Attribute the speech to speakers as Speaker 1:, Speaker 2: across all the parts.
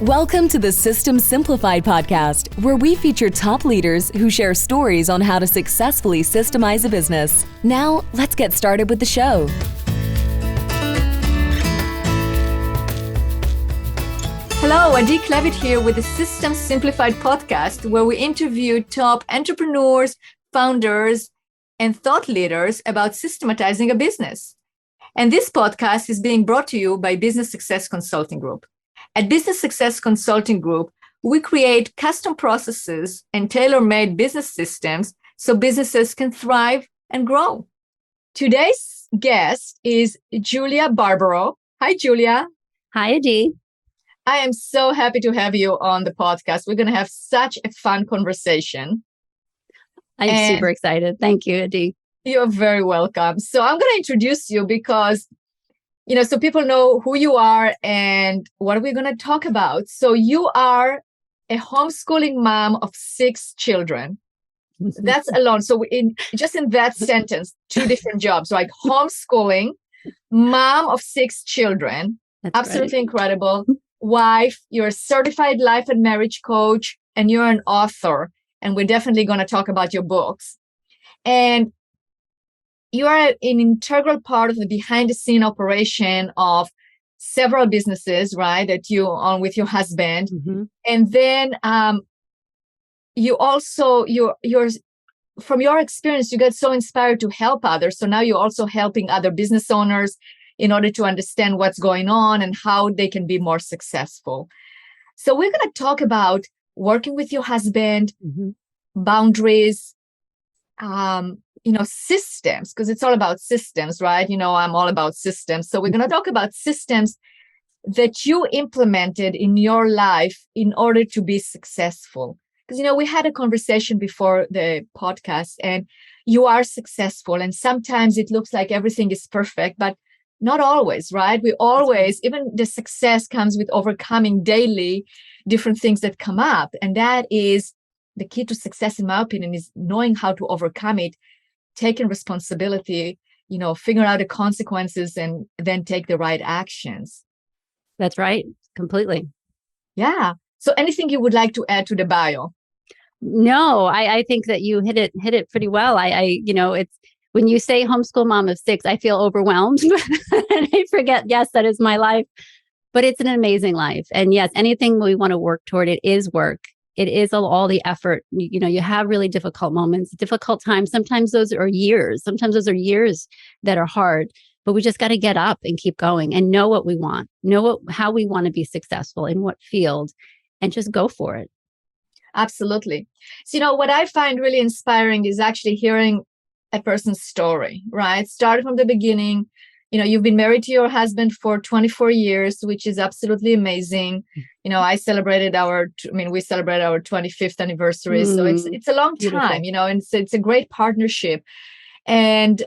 Speaker 1: Welcome to the System Simplified podcast, where we feature top leaders who share stories on how to successfully systemize a business. Now, let's get started with the show.
Speaker 2: Hello, Adi Klevit here with the System Simplified podcast, where we interview top entrepreneurs, founders, and thought leaders about systematizing a business. And this podcast is being brought to you by Business Success Consulting Group. At Business Success Consulting Group, we create custom processes and tailor-made business systems so businesses can thrive and grow. Today's guest is Julia Barbaro. Hi, Julia.
Speaker 3: Hi, Adi.
Speaker 2: I am so happy to have you on the podcast. We're going to have such a fun conversation.
Speaker 3: I'm super excited. Thank you, Adi.
Speaker 2: You're very welcome. So I'm going to introduce you because so people know who you are and what we're going to talk about. So you are a homeschooling mom of 6 children. That's alone. So in that sentence, 2 different jobs, right? Homeschooling, mom of 6 children.
Speaker 3: That's
Speaker 2: absolutely
Speaker 3: right.
Speaker 2: Incredible. Wife, you're a certified life and marriage coach, and you're an author. And we're definitely going to talk about your books. And you are an integral part of the behind-the-scene operation of several businesses, right, that you own with your husband.
Speaker 3: Mm-hmm.
Speaker 2: And then you also, you're from your experience, you get so inspired to help others. So now you're also helping other business owners in order to understand what's going on and how they can be more successful. So we're going to talk about working with your husband,
Speaker 3: Mm-hmm.
Speaker 2: boundaries, systems, because it's all about systems, right? I'm all about systems. So we're going to talk about systems that you implemented in your life in order to be successful. Because, we had a conversation before the podcast and you are successful. And sometimes it looks like everything is perfect, but not always, right? We always, even the success comes with overcoming daily different things that come up. And that is the key to success, in my opinion, is knowing how to overcome it, taking responsibility, figure out the consequences and then take the right actions.
Speaker 3: That's right. Completely.
Speaker 2: Yeah. So anything you would like to add to the bio?
Speaker 3: No, I think that you hit it pretty well. It's when you say homeschool mom of 6, I feel overwhelmed and I forget, yes, that is my life, but it's an amazing life. And yes, anything we want to work toward, it is work. It is all the effort. You have really difficult moments, difficult times. Sometimes those are years. Sometimes those are years that are hard, but we just got to get up and keep going and know what we want, how we want to be successful in what field, and just go for it.
Speaker 2: Absolutely. So, what I find really inspiring is actually hearing a person's story, right? Started from the beginning. You've been married to your husband for 24 years, which is absolutely amazing. We celebrated our 25th anniversary. So it's a long time, and it's a great partnership. And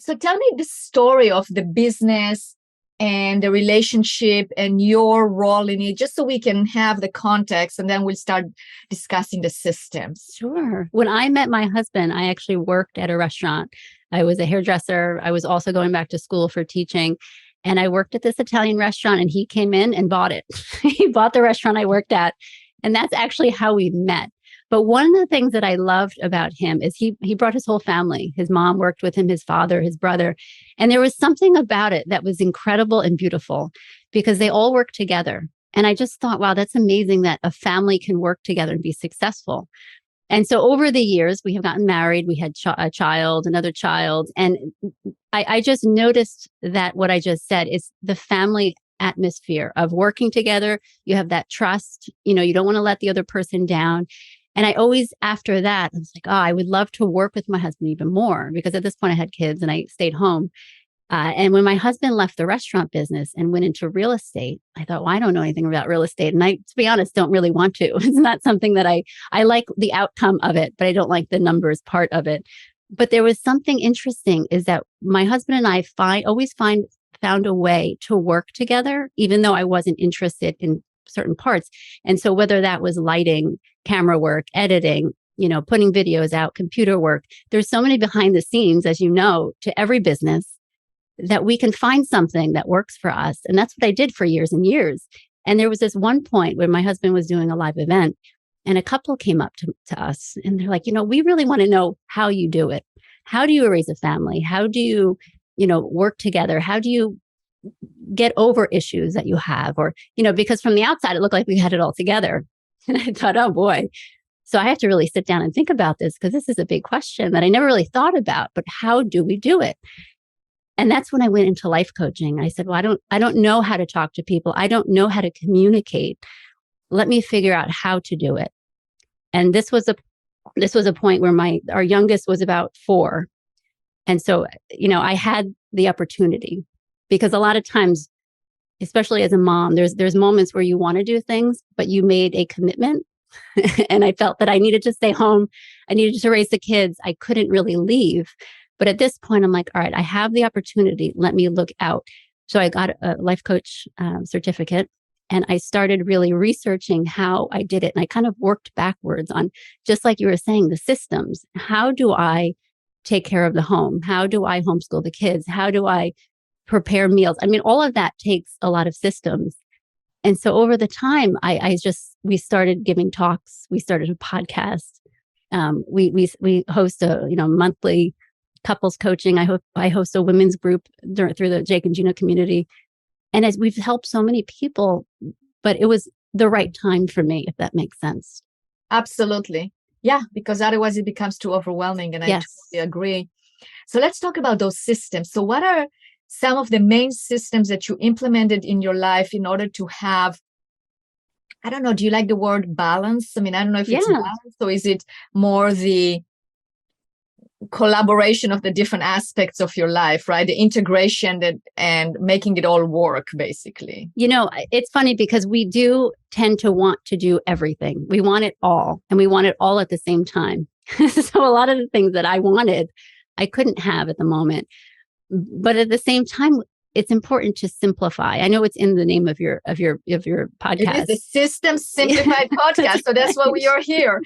Speaker 2: so tell me the story of the business and the relationship and your role in it, just so we can have the context, and then we'll start discussing the systems.
Speaker 3: Sure. When I met my husband, I actually worked at a restaurant. I was a hairdresser. I was also going back to school for teaching. And I worked at this Italian restaurant and he came in and bought it. He bought the restaurant I worked at. And that's actually how we met. But one of the things that I loved about him is he brought his whole family. His mom worked with him, his father, his brother. And there was something about it that was incredible and beautiful because they all worked together. And I just thought, wow, that's amazing that a family can work together and be successful. And so over the years, we have gotten married. We had a child, another child. And I just noticed that what I just said is the family atmosphere of working together. You have that trust. You don't want to let the other person down. And I always, after that, I was like, I would love to work with my husband even more because at this point I had kids and I stayed home. And when my husband left the restaurant business and went into real estate, I thought, well, I don't know anything about real estate. And I, to be honest, don't really want to. It's not something that I like the outcome of it, but I don't like the numbers part of it. But there was something interesting is that my husband and I found a way to work together, even though I wasn't interested in certain parts. And so whether that was lighting, camera work, editing, putting videos out, computer work, there's so many behind the scenes, as you know, to every business that we can find something that works for us. And that's what I did for years and years. And there was this one point where my husband was doing a live event and a couple came up to us and they're like, we really want to know how you do it. How do you raise a family? How do you, work together? How do you get over issues that you have? Or, because from the outside, it looked like we had it all together. And I thought, oh boy. So I have to really sit down and think about this because this is a big question that I never really thought about, but how do we do it? And that's when I went into life coaching. I said, well, I don't know how to talk to people. I don't know how to communicate. Let me figure out how to do it. And this was a point where our youngest was about 4. And so, I had the opportunity because a lot of times, especially as a mom, there's moments where you want to do things, but you made a commitment. And I felt that I needed to stay home. I needed to raise the kids. I couldn't really leave. But at this point, I'm like, all right, I have the opportunity. Let me look out. So I got a life coach certificate and I started really researching how I did it. And I kind of worked backwards on, just like you were saying, the systems. How do I take care of the home? How do I homeschool the kids? How do I prepare meals? I mean, all of that takes a lot of systems. And so over the time, we started giving talks. We started a podcast. We host a monthly couples coaching. I host a women's group through the Jake and Gino community. And as we've helped so many people, but it was the right time for me, if that makes sense.
Speaker 2: Absolutely. Yeah, because otherwise it becomes too overwhelming. And I totally agree. So let's talk about those systems. So what are some of the main systems that you implemented in your life in order to have, I don't know, do you like the word balance? I mean, I don't know if it's balance or is it more the collaboration of the different aspects of your life, right? The integration and making it all work, basically.
Speaker 3: It's funny because we do tend to want to do everything. We want it all and we want it all at the same time. So a lot of the things that I wanted, I couldn't have at the moment. But at the same time, it's important to simplify. I know it's in the name of your podcast.
Speaker 2: It is the System Simplified podcast. So that's why we are here.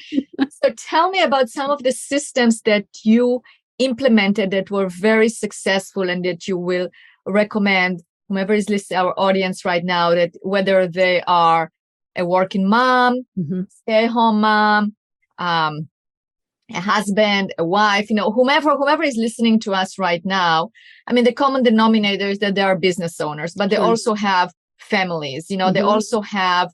Speaker 2: So tell me about some of the systems that you implemented that were very successful and that you will recommend whomever is listening, our audience right now, that whether they are a working mom, stay-at-home mom, a husband, a wife, whomever is listening to us right now. I mean, the common denominator is that they are business owners, but they also have families, they also have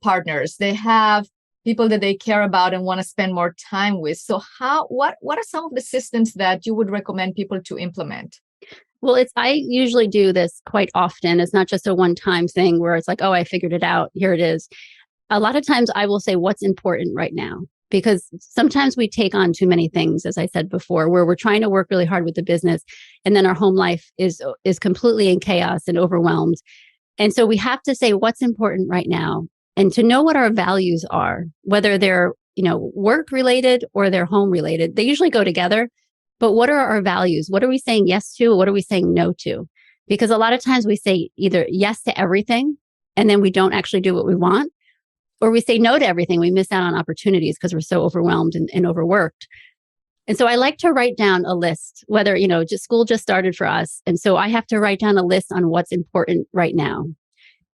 Speaker 2: partners. They have people that they care about and want to spend more time with. So what are some of the systems that you would recommend people to implement?
Speaker 3: Well, I usually do this quite often. It's not just a one-time thing where it's like, oh, I figured it out. Here it is. A lot of times I will say what's important right now. Because sometimes we take on too many things, as I said before, where we're trying to work really hard with the business and then our home life is completely in chaos and overwhelmed. And so we have to say what's important right now and to know what our values are, whether they're, work related or they're home related. They usually go together. But what are our values? What are we saying yes to? What are we saying no to? Because a lot of times we say either yes to everything and then we don't actually do what we want. Or we say no to everything. We miss out on opportunities because we're so overwhelmed and overworked. And so I like to write down a list, whether, school just started for us. And so I have to write down a list on what's important right now.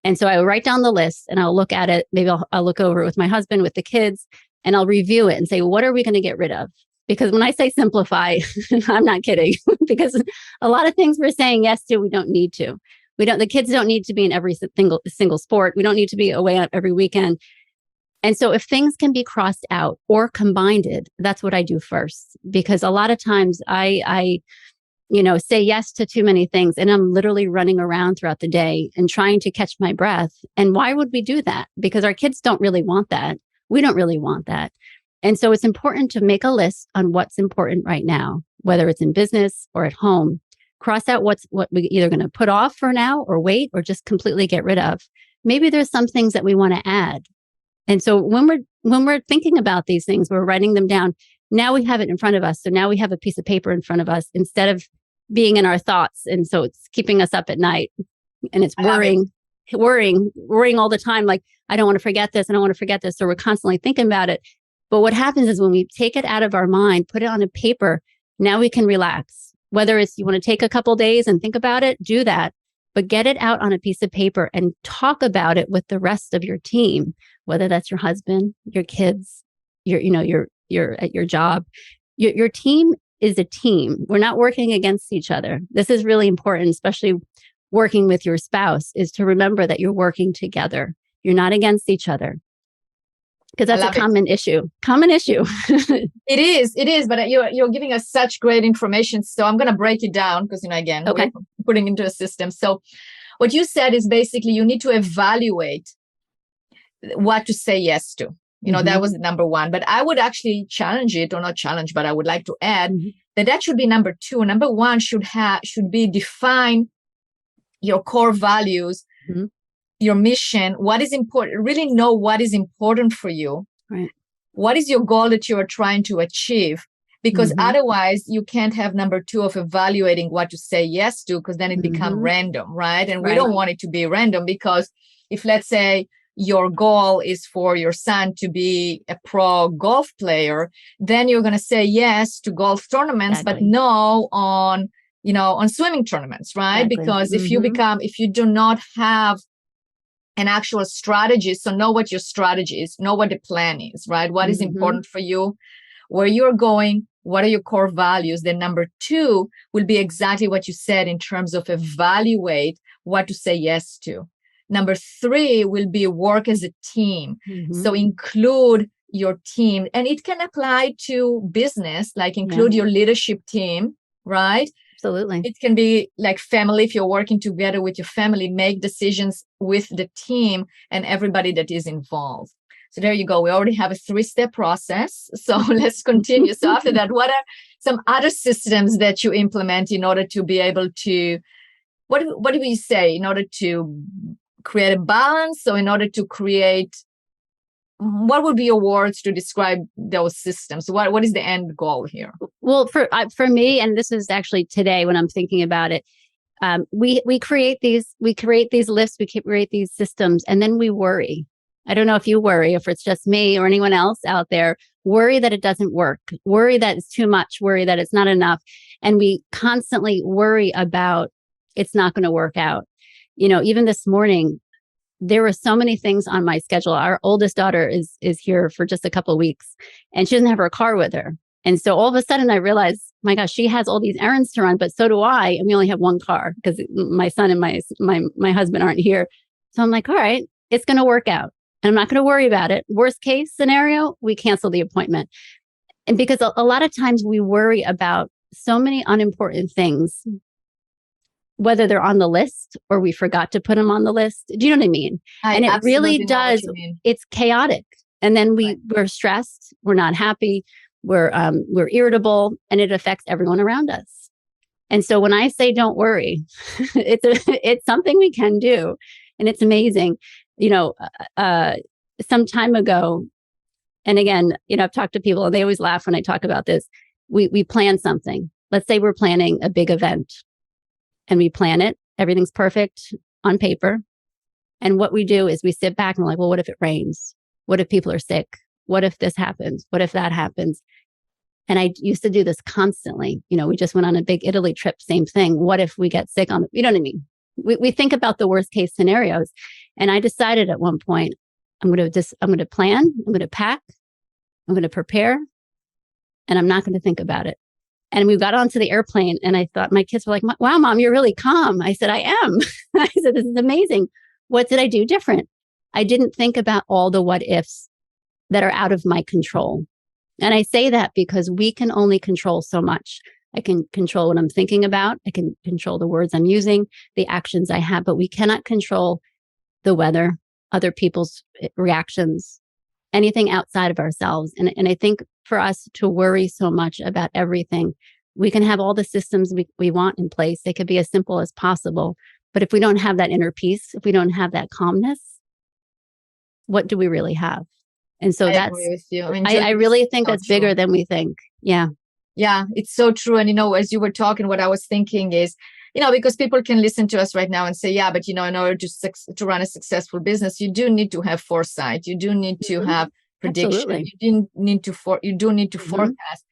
Speaker 3: And so I will write down the list and I'll look at it. Maybe I'll look over it with my husband, with the kids, and I'll review it and say, what are we going to get rid of? Because when I say simplify, I'm not kidding, because a lot of things we're saying yes to, we don't need to. The kids don't need to be in every single sport. We don't need to be away every weekend. And so if things can be crossed out or combined, that's what I do first. Because a lot of times I say yes to too many things and I'm literally running around throughout the day and trying to catch my breath. And why would we do that? Because our kids don't really want that. We don't really want that. And so it's important to make a list on what's important right now, whether it's in business or at home. Cross out what we're either going to put off for now or wait or just completely get rid of. Maybe there's some things that we want to add. And so when we're thinking about these things, we're writing them down. Now we have it in front of us. So now we have a piece of paper in front of us instead of being in our thoughts. And so it's keeping us up at night and it's worrying all the time. Like, I don't want to forget this. I don't want to forget this. So we're constantly thinking about it. But what happens is when we take it out of our mind, put it on a paper, now we can relax. Whether it's you want to take a couple days and think about it, do that. but get it out on a piece of paper and talk about it with the rest of your team, whether that's your husband, your kids, your at your job. Your team is a team. We're not working against each other. This is really important, especially working with your spouse, is to remember that you're working together. You're not against each other. Because that's a common issue. It
Speaker 2: is. But you're giving us such great information. So I'm going to break it down because, again, we're putting into a system. So what you said is basically you need to evaluate what to say yes to. That was number one. But I would actually challenge it, or not challenge, but I would like to add that should be number two. Number one should be define your core values, your mission, what is important, really know what is important for you.
Speaker 3: Right.
Speaker 2: What is your goal that you are trying to achieve? Because otherwise you can't have number two of evaluating what to say yes to, because then it becomes random, right? And we don't want it to be random, because if, let's say, your goal is for your son to be a pro golf player, then you're going to say yes to golf tournaments, but no on swimming tournaments, right? Exactly. Because if you do not have an actual strategy, so know what your strategy is, know what the plan is, right? What is important for you, where you're going, what are your core values? Then number two will be exactly what you said in terms of evaluate what to say yes to. Number three will be work as a team. So include your team, and it can apply to business, like include your leadership team, right?
Speaker 3: Absolutely.
Speaker 2: It can be like family. If you're working together with your family, make decisions with the team and everybody that is involved. So there you go. We already have a 3-step process. So let's continue. So after that, what are some other systems that you implement in order to be able to, what do we say, in order to create a balance? So in order to create, what would be your words to describe those systems? What is the end goal here?
Speaker 3: Well, for me, and this is actually today when I'm thinking about it, we create these lists, we create these systems, and then we worry. I don't know if you worry, if it's just me or anyone else out there, worry that it doesn't work, worry that it's too much, worry that it's not enough. And we constantly worry about it's not going to work out. Even this morning, there were so many things on my schedule. Our oldest daughter is here for just a couple of weeks, and she doesn't have her car with her. And so all of a sudden I realized, my gosh, she has all these errands to run, but so do I. And we only have one car because my son and my husband aren't here. So I'm like, all right, it's going to work out. And I'm not going to worry about it. Worst case scenario, we cancel the appointment. And because a lot of times we worry about so many unimportant things, whether they're on the list or we forgot to put them on the list. Do you know what I mean? And it really does. It's chaotic. And then we're stressed. We're not happy. We're irritable, and it affects everyone around us. And so when I say don't worry, it's something we can do, and it's amazing. Some time ago, and again, I've talked to people and they always laugh when I talk about this. We plan something. Let's say we're planning a big event. And we plan it. Everything's perfect on paper. And what we do is we sit back and we're like, well, what if it rains? What if people are sick? What if this happens? What if that happens? And I used to do this constantly. We just went on a big Italy trip, same thing. What if we get sick you know what I mean? We think about the worst case scenarios. And I decided at one point, I'm going to plan, I'm going to pack, I'm going to prepare, and I'm not going to think about it. And we got onto the airplane, and I thought, my kids were like, wow, Mom, you're really calm. I said, I am. I said, this is amazing. What did I do different? I didn't think about all the what ifs that are out of my control. And I say that because we can only control so much. I can control what I'm thinking about. I can control the words I'm using, the actions I have, but we cannot control the weather, other people's reactions, anything outside of ourselves. And I think for us to worry so much about everything, we can have all the systems we want in place. They could be as simple as possible. But if we don't have that inner peace, if we don't have that calmness, what do we really have? And so
Speaker 2: I agree with you.
Speaker 3: I really think that's bigger than we think. Yeah.
Speaker 2: Yeah, it's so true. And, as you were talking, what I was thinking is, because people can listen to us right now and say, yeah, but, in order to run a successful business, you do need to have foresight. You do need to have prediction.
Speaker 3: Absolutely.
Speaker 2: You do need to forecast.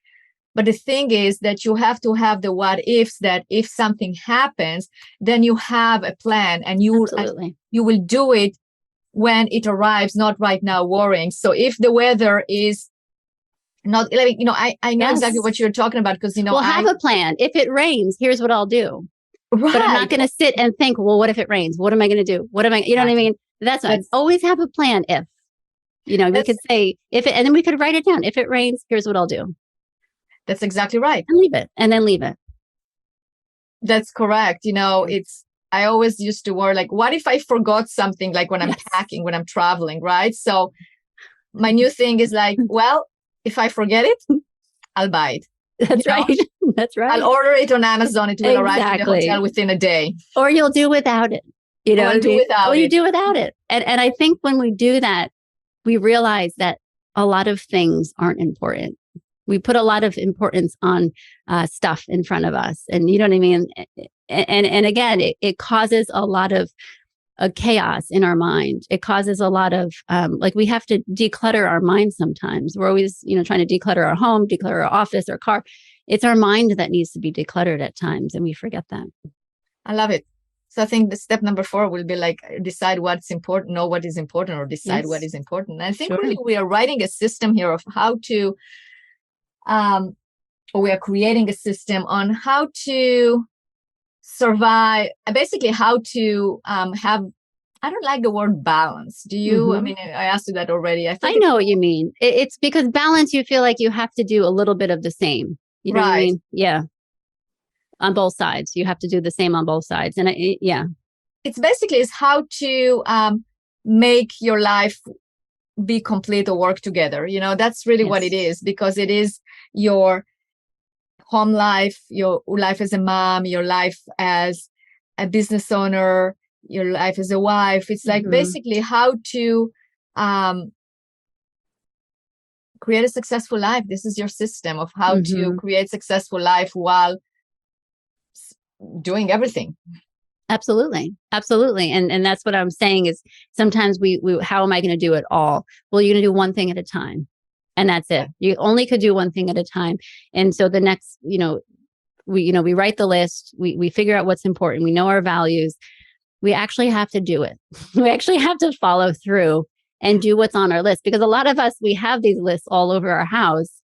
Speaker 2: But the thing is that you have to have the what ifs, that if something happens, then you have a plan and you will do it when it arrives, not right now worrying. So if the weather is not, like, I know exactly what you're talking about, because,
Speaker 3: we'll have a plan. If it rains, here's what I'll do.
Speaker 2: Right.
Speaker 3: But I'm not going to sit and think, well, what if it rains? What am I going to do? What am I, you know what I mean? That's always have a plan. If, we could say if it, and then we could write it down. If it rains, here's what I'll do.
Speaker 2: That's exactly right.
Speaker 3: And leave it. And then leave it.
Speaker 2: That's correct. I always used to worry, like, what if I forgot something, like when I'm packing, when I'm traveling, right? So my new thing is like, well, if I forget it, I'll buy it.
Speaker 3: That's right. That's right.
Speaker 2: I'll order it on Amazon. It will arrive in the hotel within a day.
Speaker 3: Or you'll do without it. You do without it. And I think when we do that, we realize that a lot of things aren't important. We put a lot of importance on stuff in front of us. And you know what I mean? And again, it causes a lot of chaos in our mind. It causes a lot of, we have to declutter our mind sometimes. We're always, trying to declutter our home, declutter our office, our car. It's our mind that needs to be decluttered at times, and we forget that.
Speaker 2: I love it. So I think the step number 4 will be like, decide what's important, know what is important, or decide what is important. And I think really we are writing a system here of how to, or we are creating a system on how to survive, basically how to have, I don't like the word balance. Do you? Mm-hmm. I mean, I asked you that already. I
Speaker 3: know what you mean. It's because balance, you feel like you have to do a little bit of the same. You know what I mean? Yeah. On both sides. You have to do the same on both sides. And
Speaker 2: it's basically is how to make your life be complete or work together. That's really what it is, because it is your home life, your life as a mom, your life as a business owner, your life as a wife. It's like basically how to create a successful life. This is your system of how to create successful life while doing everything.
Speaker 3: Absolutely. And that's what I'm saying is sometimes we how am I going to do it all? Well, you're going to do one thing at a time. And that's it. You only could do one thing at a time. And so the next, we write the list, we figure out what's important. We know our values. We actually have to do it. We actually have to follow through and do what's on our list, because a lot of us, we have these lists all over our house,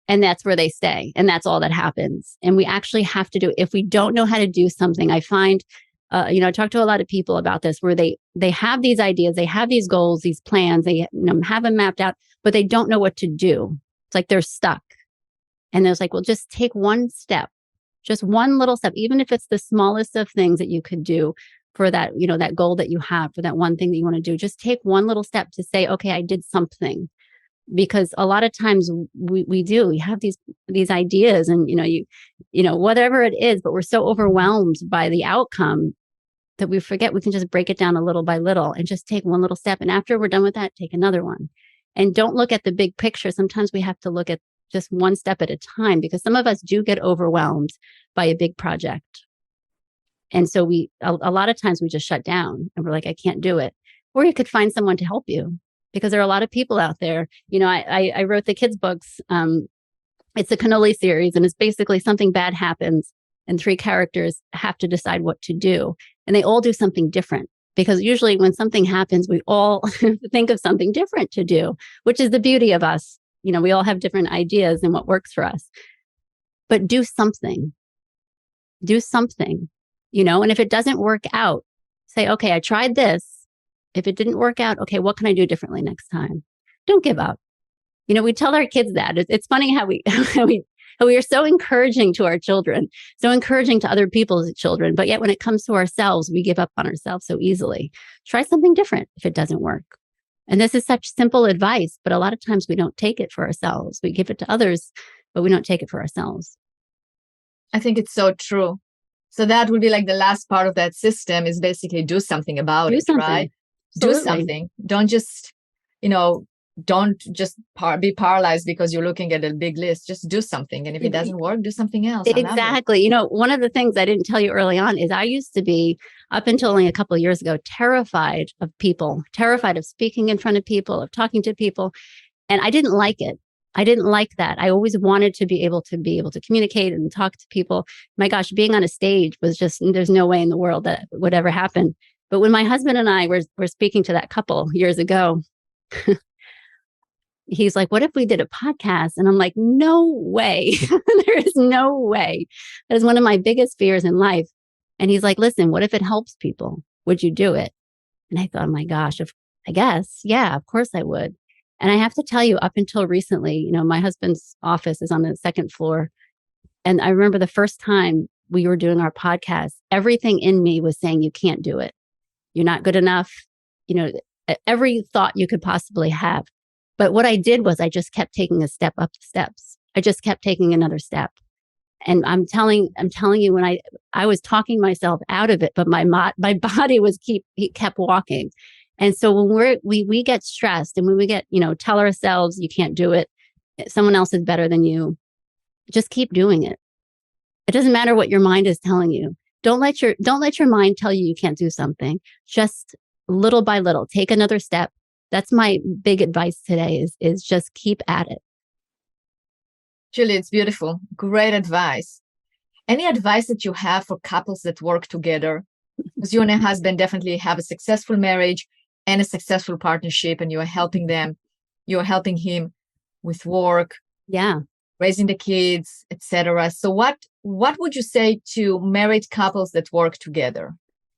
Speaker 3: and that's where they stay. And that's all that happens. And we actually have to do it. If we don't know how to do something, I find, I talk to a lot of people about this, where they have these ideas, they have these goals, these plans, they have them mapped out, but they don't know what to do. It's like they're stuck. And there's like, well, just take one step, just one little step, even if it's the smallest of things that you could do for that, that goal that you have, for that one thing that you want to do. Just take one little step to say, okay, I did something. Because a lot of times we have these ideas, and whatever it is, but we're so overwhelmed by the outcome that we forget we can just break it down a little by little and just take one little step. And after we're done with that, take another one. And don't look at the big picture. Sometimes we have to look at just one step at a time, because some of us do get overwhelmed by a big project. And so a lot of times we just shut down and we're like, I can't do it. Or you could find someone to help you, because there are a lot of people out there. I wrote the kids' books. It's a Cannolis series, and it's basically something bad happens and 3 characters have to decide what to do. And they all do something different, because usually when something happens, we all think of something different to do, which is the beauty of us. We all have different ideas and what works for us. But do something. And if it doesn't work out, say, okay, I tried this. If it didn't work out, okay, what can I do differently next time? Don't give up. We tell our kids that. It's funny how we are so encouraging to our children, so encouraging to other people's children. But yet when it comes to ourselves, we give up on ourselves so easily. Try something different if it doesn't work. And this is such simple advice, but a lot of times we don't take it for ourselves. We give it to others, but we don't take it for ourselves.
Speaker 2: I think it's so true. So that would be like the last part of that system is basically do something about it, right?
Speaker 3: Absolutely.
Speaker 2: Do something. Don't just, don't just be paralyzed because you're looking at a big list. Just do something. And if it doesn't work, do something else.
Speaker 3: Exactly. One of the things I didn't tell you early on is I used to be, up until only a couple of years ago, terrified of people, terrified of speaking in front of people, of talking to people. And I didn't like it. I didn't like that. I always wanted to be able to communicate and talk to people. My gosh, being on a stage was just, there's no way in the world that would ever happen. But when my husband and I were speaking to that couple years ago, he's like, what if we did a podcast? And I'm like, no way. There is no way. That is one of my biggest fears in life. And he's like, listen, what if it helps people? Would you do it? And I thought, oh my gosh, I guess. Yeah, of course I would. And I have to tell you, up until recently, you know, my husband's office is on the second floor. And I remember the first time we were doing our podcast, everything in me was saying, you can't do it. You're not good enough. You know, every thought you could possibly have. But what I did was I just kept taking a step up the steps. I just kept taking another step. And I'm telling you, when I was talking myself out of it, but my body kept walking. And so when we get stressed and when we get, you know, tell ourselves you can't do it, someone else is better than you, just keep doing it. It doesn't matter what your mind is telling you. Don't let your mind tell you can't do something. Just little by little, take another step. That's my big advice today is just keep at it.
Speaker 2: Julia, it's beautiful. Great advice. Any advice that you have for couples that work together? Because you and your husband definitely have a successful marriage and a successful partnership, and you are helping them. You are helping him with work, raising the kids, etc. So what would you say to married couples that work together?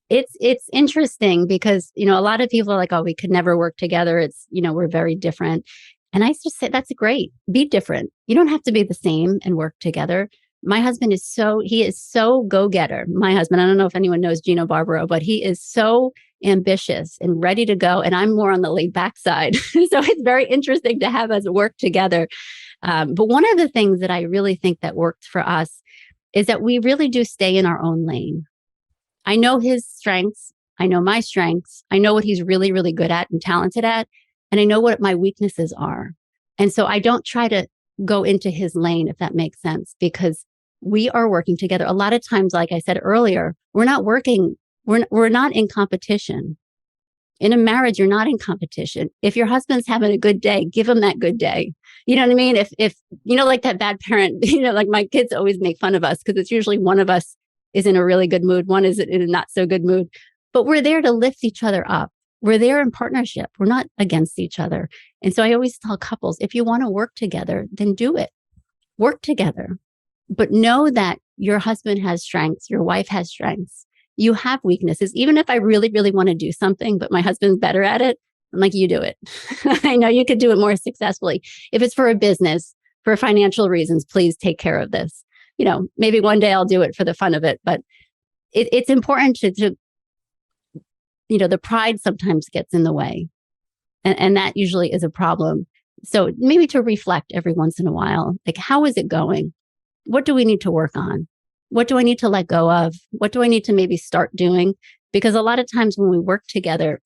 Speaker 3: It's interesting because, you know, a lot of people are like, oh, we could never work together. It's, you know, we're very different. And I just say, that's great. Be different. You don't have to be the same and work together. My husband is so go-getter. My husband, I don't know if anyone knows Julia Barbaro, but he is so ambitious and ready to go. And I'm more on the laid back side. So it's very interesting to have us work together. But one of the things that I really think that worked for us is that we really do stay in our own lane. I know his strengths. I know my strengths. I know what he's really, really good at and talented at. And I know what my weaknesses are. And so I don't try to go into his lane, if that makes sense, because we are working together. A lot of times, like I said earlier, we're not working. We're not in competition. In a marriage, you're not in competition. If your husband's having a good day, give him that good day. You know what I mean? If you know, like that bad parent, you know, like my kids always make fun of us because it's usually one of us is in a really good mood, one is in a not so good mood. But we're there to lift each other up. We're there in partnership. We're not against each other. And so I always tell couples, if you want to work together, then do it. Work together. But know that your husband has strengths, your wife has strengths. You have weaknesses. Even if I really, really want to do something, but my husband's better at it, I'm like, you do it. I know you could do it more successfully. If it's for a business, for financial reasons, please take care of this. You know, maybe one day I'll do it for the fun of it, but it's important to you know, the pride sometimes gets in the way. And that usually is a problem. So maybe to reflect every once in a while, like, how is it going? What do we need to work on? What do I need to let go of? What do I need to maybe start doing? Because a lot of times when we work together,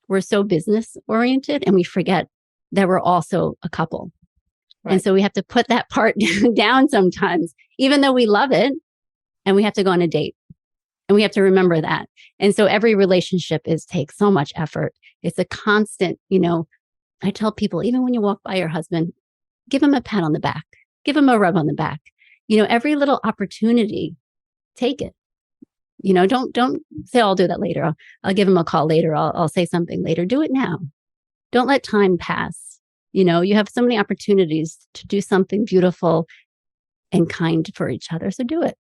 Speaker 3: we're so business oriented and we forget that we're also a couple. Right. And so we have to put that part down sometimes, even though we love it, and we have to go on a date. And we have to remember that. And so every relationship takes so much effort. It's a constant, you know, I tell people, even when you walk by your husband, give him a pat on the back, give him a rub on the back. You know, every little opportunity, take it. You know, don't say, I'll do that later. I'll give him a call later. I'll say something later. Do it now. Don't let time pass. You know, you have so many opportunities to do something beautiful and kind for each other. So do it.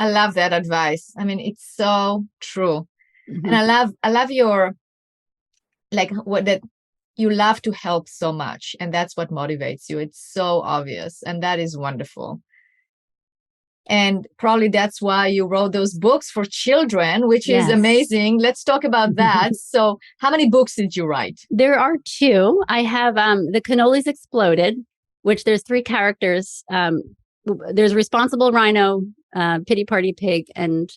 Speaker 2: I love that advice. I mean, it's so true. Mm-hmm. And I love your, like, what that you love to help so much. And that's what motivates you. It's so obvious. And that is wonderful. And probably that's why you wrote those books for children, which is amazing. Let's talk about that. So how many books did you write?
Speaker 3: There are 2. I have the Cannolis Exploded, which there's 3 characters. There's Responsible Rhino, Pity Party Pig, and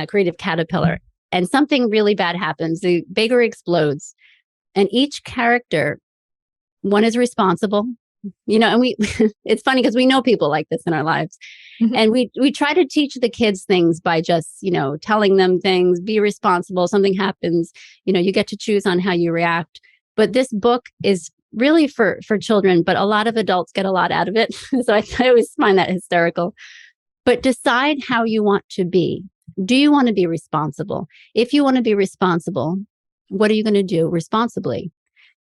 Speaker 3: Creative Caterpillar. And something really bad happens. The bakery explodes. And each character, one is responsible. You know, and it's funny because we know people like this in our lives. Mm-hmm. And we try to teach the kids things by just, you know, telling them things, be responsible. Something happens, you know, you get to choose on how you react. But this book is really for children, but a lot of adults get a lot out of it. So I always find that hysterical. But decide how you want to be. Do you want to be responsible? If you want to be responsible, what are you going to do responsibly?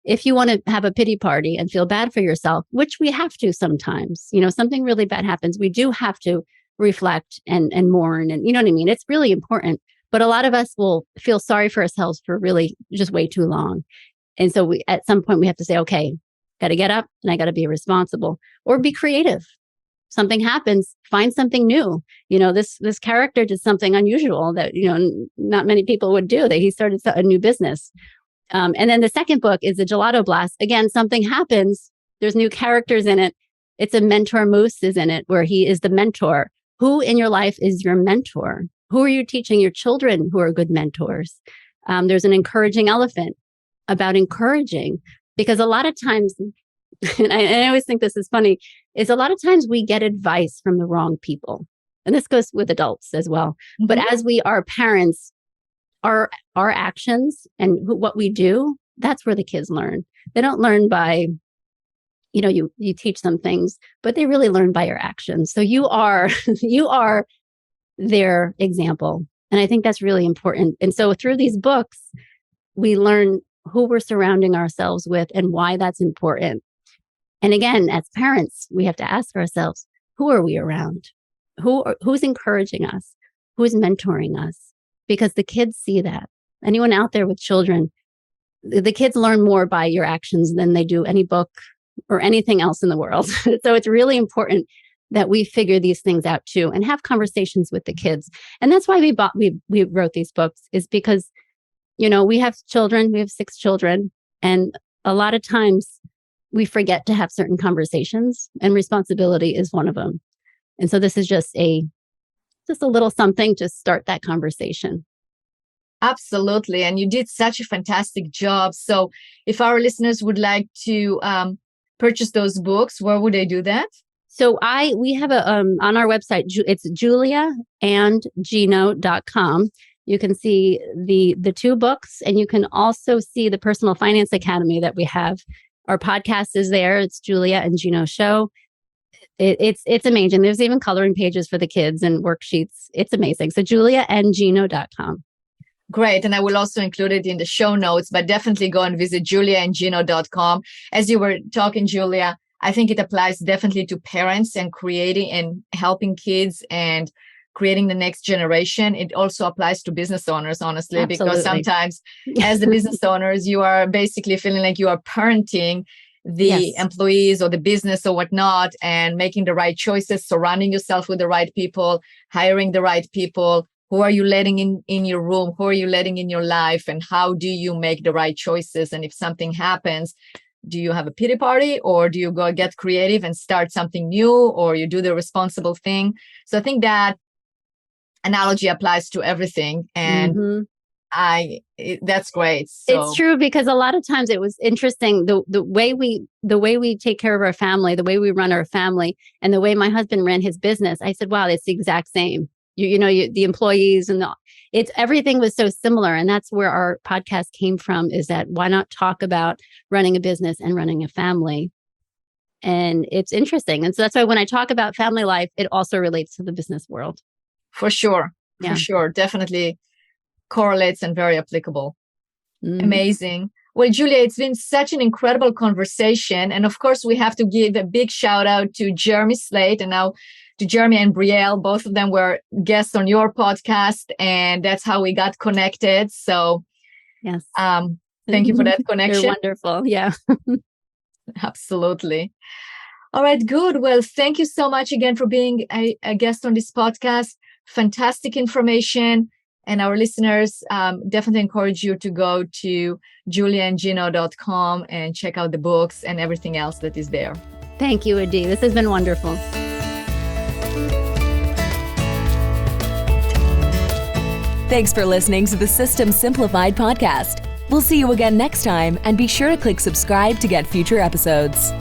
Speaker 3: If you want to have a pity party and feel bad for yourself, which we have to sometimes, something really bad happens, we do have to reflect and mourn. And you know what I mean? It's really important. But a lot of us will feel sorry for ourselves for really just way too long. And so at some point we have to say, okay, got to get up and I got to be responsible or be creative. Something happens, find something new. This character did something unusual that, not many people would do, that he started a new business. And then the second book is A Gelato Blast. Again, something happens. There's new characters in it. It's a mentor moose is in it, where he is the mentor. Who in your life is your mentor? Who are you teaching your children who are good mentors? There's an encouraging elephant about encouraging, because a lot of times, and I always think this is funny, is a lot of times we get advice from the wrong people. And this goes with adults as well. Mm-hmm. But as we are parents, our actions and what we do, that's where the kids learn. They don't learn by, you teach them things, but they really learn by your actions. So you are their example. And I think that's really important. And so through these books, we learn who we're surrounding ourselves with and why that's important. And again, as parents, we have to ask ourselves, who are we around? Who's encouraging us? Who's mentoring us? Because the kids see that. Anyone out there with children, the kids learn more by your actions than they do any book or anything else in the world. So it's really important that we figure these things out too and have conversations with the kids. And that's why we wrote these books, is because, we have children, we have 6 children, and a lot of times we forget to have certain conversations, and responsibility is one of them. And so this is just a little something to start that conversation.
Speaker 2: Absolutely. And you did such a fantastic job. So if our listeners would like to purchase those books, where would they do that?
Speaker 3: So we have on our website, it's juliaandgino.com. You can see the 2 books, and you can also see the Personal Finance Academy that we have. Our podcast is there. It's Julia and Gino Show. It's amazing. There's even coloring pages for the kids and worksheets. It's amazing. So juliaandgino.com.
Speaker 2: Great. And I will also include it in the show notes, but definitely go and visit juliaandgino.com. As you were talking, Julia, I think it applies definitely to parents and creating and helping kids and creating the next generation. It also applies to business owners, honestly,
Speaker 3: Absolutely.
Speaker 2: Because sometimes as the business owners, you are basically feeling like you are parenting the employees or the business or whatnot, and making the right choices, surrounding yourself with the right people, hiring the right people. Who are you letting in your room? Who are you letting in your life? And how do you make the right choices? And if something happens, do you have a pity party, or do you go get creative and start something new, or you do the responsible thing? So I think that analogy applies to everything. And that's great. So.
Speaker 3: It's true, because a lot of times it was interesting the way we take care of our family, the way we run our family, and the way my husband ran his business. I said, wow, it's the exact same. The employees and everything was so similar. And that's where our podcast came from, is that why not talk about running a business and running a family? And it's interesting. And so that's why when I talk about family life, it also relates to the business world.
Speaker 2: For sure. Yeah. For sure. Definitely correlates and very applicable. Amazing. Well, Julia, it's been such an incredible conversation. And of course, we have to give a big shout out to Jeremy Slate and now to Jeremy and Brielle. Both of them were guests on your podcast, and that's how we got connected. So yes, thank you for that connection.
Speaker 3: You're wonderful. Yeah.
Speaker 2: Absolutely. All right, good. Well, thank you so much again for being a guest on this podcast. Fantastic information. And our listeners, definitely encourage you to go to juliaandgino.com and check out the books and everything else that is there.
Speaker 3: Thank you, Adi. This has been wonderful.
Speaker 1: Thanks for listening to the System Simplified podcast. We'll see you again next time, and be sure to click subscribe to get future episodes.